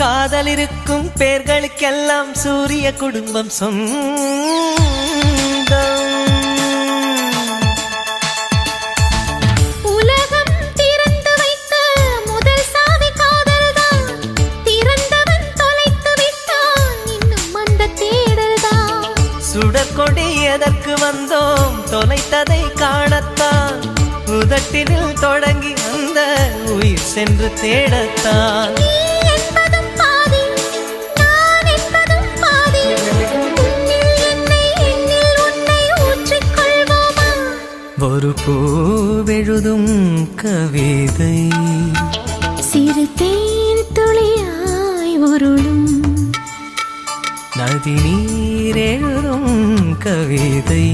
காதல் இருக்கும் பேர்களுக்கெல்லாம் சூரிய குடும்பம் சொந்தம். உலகம் திறந்து வைத்த முதல் சாவி காதல்தான். திறந்தவன் தொலைத்து விட்டான் இன்னும் அந்த தேடல்தான். சுடற்கொடி எதற்கு வந்தோம் தொலைத்ததை காணத்தான். உதட்டினில் தொடங்கி அந்த உயிர் சென்று தேடத்தான். ஒரு பூவெழுதும் கவிதை சிறு தேன் துளியாய் உருளும் நதி நீர் எழுதும் கவிதை.